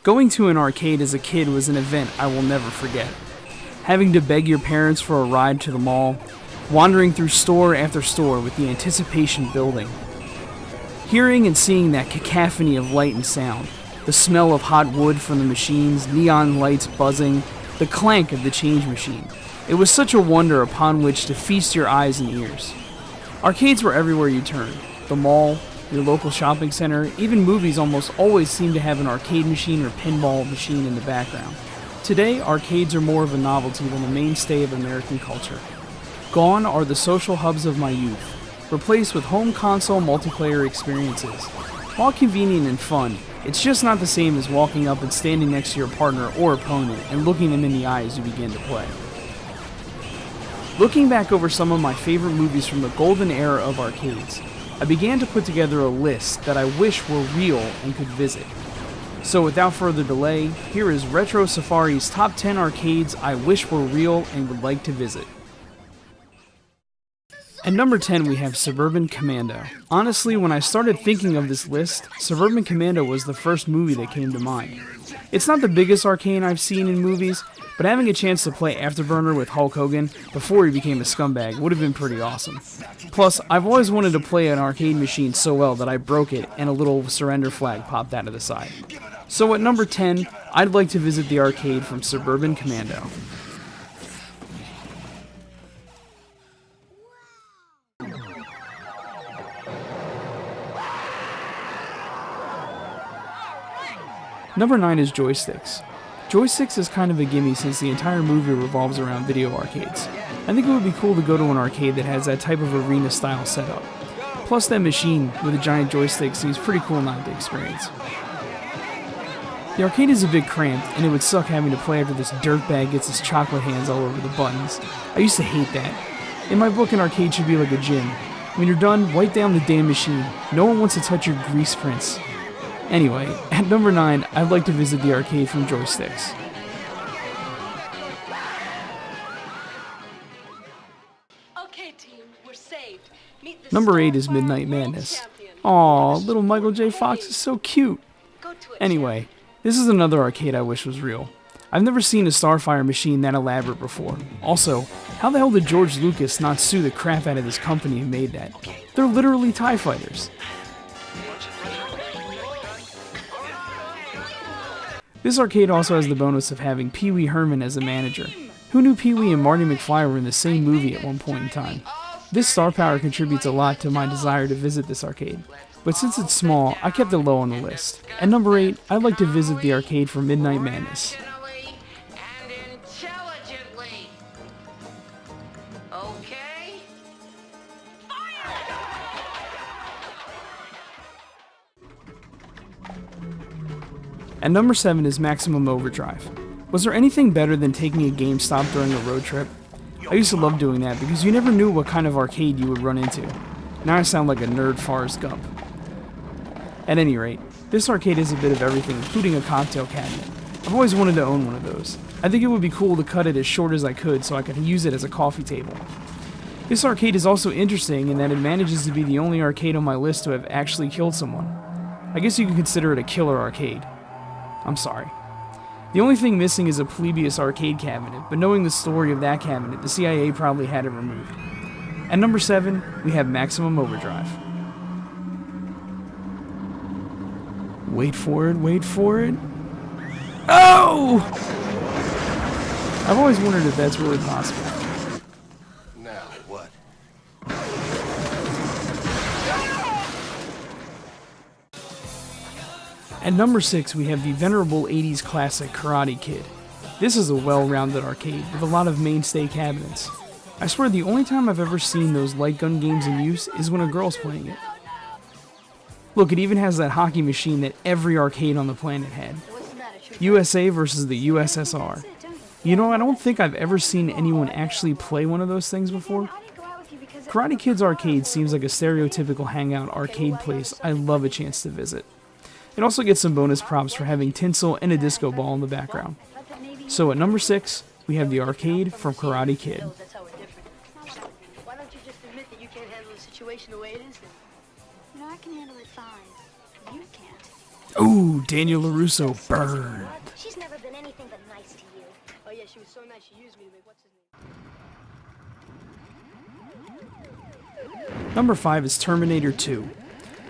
Going to an arcade as a kid was an event I will never forget. Having to beg your parents for a ride to the mall, wandering through store after store with the anticipation building. Hearing and seeing that cacophony of light and sound, the smell of hot wood from the machines, neon lights buzzing, the clank of the change machine. It was such a wonder upon which to feast your eyes and ears. Arcades were everywhere you turned. The mall, your local shopping center, even movies almost always seemed to have an arcade machine or pinball machine in the background. Today, arcades are more of a novelty than a mainstay of American culture. Gone are the social hubs of my youth, replaced with home console multiplayer experiences. While convenient and fun, it's just not the same as walking up and standing next to your partner or opponent and looking them in the eye as you begin to play. Looking back over some of my favorite movies from the golden era of arcades, I began to put together a list that I wish were real and could visit. So without further delay, here is Retro Safari's top 10 arcades I wish were real and would like to visit. At number 10 we have Suburban Commando. Honestly, when I started thinking of this list, Suburban Commando was the first movie that came to mind. It's not the biggest arcade I've seen in movies, but having a chance to play Afterburner with Hulk Hogan before he became a scumbag would have been pretty awesome. Plus, I've always wanted to play an arcade machine so well that I broke it and a little surrender flag popped out of the side. So at number 10, I'd like to visit the arcade from Suburban Commando. Number 9 is Joysticks. Joysticks is kind of a gimme since the entire movie revolves around video arcades. I think it would be cool to go to an arcade that has that type of arena style setup. Plus that machine with a giant joystick seems pretty cool not to experience. The arcade is a bit cramped and it would suck having to play after this dirtbag gets his chocolate hands all over the buttons. I used to hate that. In my book, an arcade should be like a gym. When you're done, wipe down the damn machine. No one wants to touch your grease prints. Anyway, at number 9, I'd like to visit the arcade from Joysticks. Okay, team, we're saved. Meet the Number 8 is Starfire Midnight World Madness. Champion. Aw, little Michael J. Fox is so cute. Go to it, Anyway, this is another arcade I wish was real. I've never seen a Starfire machine that elaborate before. Also, how the hell did George Lucas not sue the crap out of this company who made that? They're literally TIE fighters. This arcade also has the bonus of having Pee Wee Herman as a manager. Who knew Pee Wee and Marty McFly were in the same movie at one point in time? This star power contributes a lot to my desire to visit this arcade. But since it's small, I kept it low on the list. At number 8, I'd like to visit the arcade for Midnight Madness. and intelligently. Okay? At number 7 is Maximum Overdrive. Was there anything better than taking a GameStop during a road trip? I used to love doing that because you never knew what kind of arcade you would run into. Now I sound like a nerd Forrest Gump. At any rate, this arcade is a bit of everything, including a cocktail cabinet. I've always wanted to own one of those. I think it would be cool to cut it as short as I could so I could use it as a coffee table. This arcade is also interesting in that it manages to be the only arcade on my list to have actually killed someone. I guess you could consider it a killer arcade. I'm sorry. The only thing missing is a Polybius arcade cabinet, but knowing the story of that cabinet, the CIA probably had it removed. At number 7, we have Maximum Overdrive. Wait for it, wait for it. Oh! I've always wondered if that's really possible. Now, what? At number 6, we have the venerable 80s classic Karate Kid. This is a well-rounded arcade with a lot of mainstay cabinets. I swear the only time I've ever seen those light gun games in use is when a girl's playing it. Look, it even has that hockey machine that every arcade on the planet had. USA versus the USSR. You know, I don't think I've ever seen anyone actually play one of those things before. Karate Kid's arcade seems like a stereotypical hangout arcade place I love a chance to visit. It also gets some bonus props for having tinsel and a disco ball in the background. So at number 6, we have the arcade from Karate Kid. That's how we're different. Why don't you just admit that you can't handle the situation the way it is then? No, I can handle it fine. You can't. Ooh, Daniel LaRusso burned. She's never been anything but nice to you. Oh yeah, she was so nice. She used me to make what's his name. Number 5 is Terminator 2.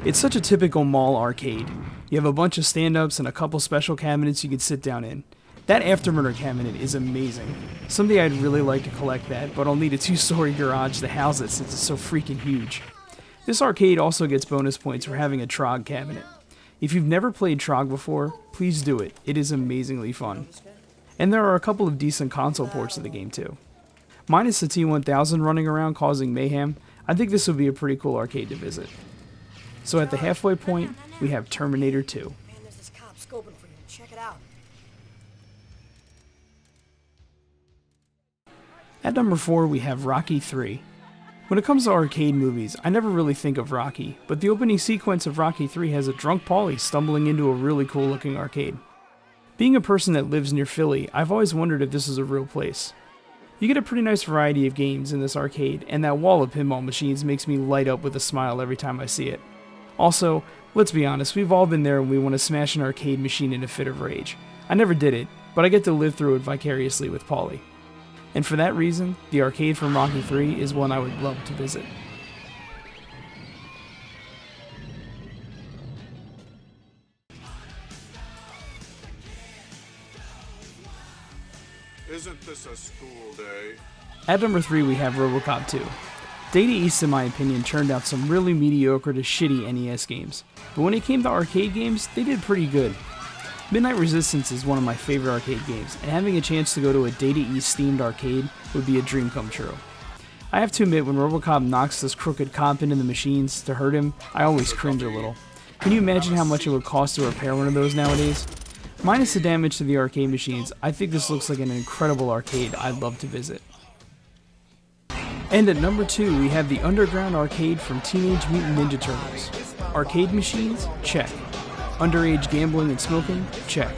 It's such a typical mall arcade. You have a bunch of stand-ups and a couple special cabinets you can sit down in. That Afterburner cabinet is amazing. Someday I'd really like to collect that, but I'll need a 2-story garage to house it since it's so freaking huge. This arcade also gets bonus points for having a Trog cabinet. If you've never played Trog before, please do it. It is amazingly fun. And there are a couple of decent console ports of the game too. Minus the T-1000 running around causing mayhem, I think this would be a pretty cool arcade to visit. So at the halfway point, we have Terminator 2. Man, there's this cop scoping for you. Check it out. At number 4, we have Rocky 3. When it comes to arcade movies, I never really think of Rocky, but the opening sequence of Rocky 3 has a drunk Paulie stumbling into a really cool looking arcade. Being a person that lives near Philly, I've always wondered if this is a real place. You get a pretty nice variety of games in this arcade, and that wall of pinball machines makes me light up with a smile every time I see it. Also, let's be honest, we've all been there when we want to smash an arcade machine in a fit of rage. I never did it, but I get to live through it vicariously with Paulie. And for that reason, the arcade from Rocky 3 is one I would love to visit. Isn't this a school day? At number 3 we have RoboCop 2. Data East in my opinion turned out some really mediocre to shitty NES games, but when it came to arcade games, they did pretty good. Midnight Resistance is one of my favorite arcade games, and having a chance to go to a Data East themed arcade would be a dream come true. I have to admit, when RoboCop knocks this crooked cop into the machines to hurt him, I always cringe a little. Can you imagine how much it would cost to repair one of those nowadays? Minus the damage to the arcade machines, I think this looks like an incredible arcade I'd love to visit. And at number 2, we have the Underground Arcade from Teenage Mutant Ninja Turtles. Arcade machines? Check. Underage gambling and smoking? Check.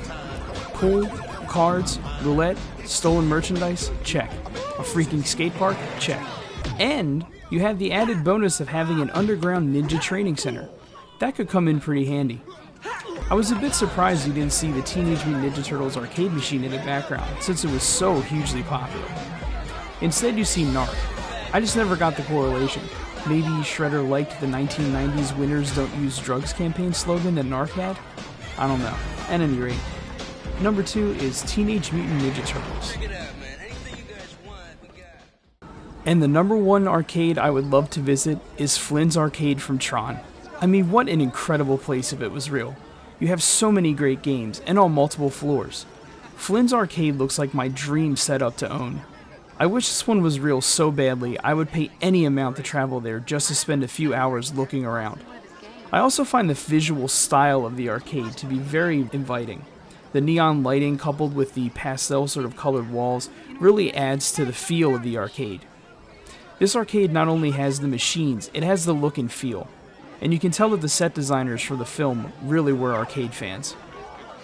Pool, cards, roulette, stolen merchandise? Check. A freaking skate park? Check. And you have the added bonus of having an underground ninja training center. That could come in pretty handy. I was a bit surprised you didn't see the Teenage Mutant Ninja Turtles arcade machine in the background, since it was so hugely popular. Instead you see Narc. I just never got the correlation. Maybe Shredder liked the 1990s Winners Don't Use Drugs campaign slogan that Narc had? I don't know. At any rate, number 2 is Teenage Mutant Ninja Turtles. And the number 1 arcade I would love to visit is Flynn's Arcade from Tron. I mean, what an incredible place if it was real. You have so many great games, and on multiple floors. Flynn's Arcade looks like my dream setup to own. I wish this one was real so badly, I would pay any amount to travel there just to spend a few hours looking around. I also find the visual style of the arcade to be very inviting. The neon lighting coupled with the pastel sort of colored walls really adds to the feel of the arcade. This arcade not only has the machines, it has the look and feel. And you can tell that the set designers for the film really were arcade fans.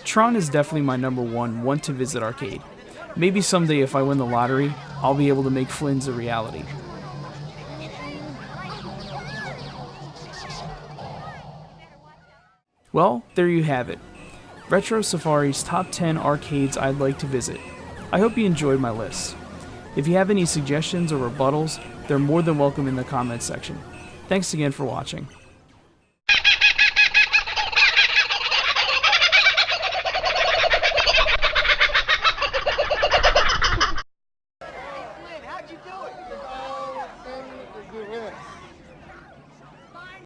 Tron is definitely my number 1 want to visit arcade. Maybe someday if I win the lottery, I'll be able to make Flynn's a reality. Well, there you have it. Retro Safari's top 10 arcades I'd like to visit. I hope you enjoyed my list. If you have any suggestions or rebuttals, they're more than welcome in the comments section. Thanks again for watching. How'd you do it?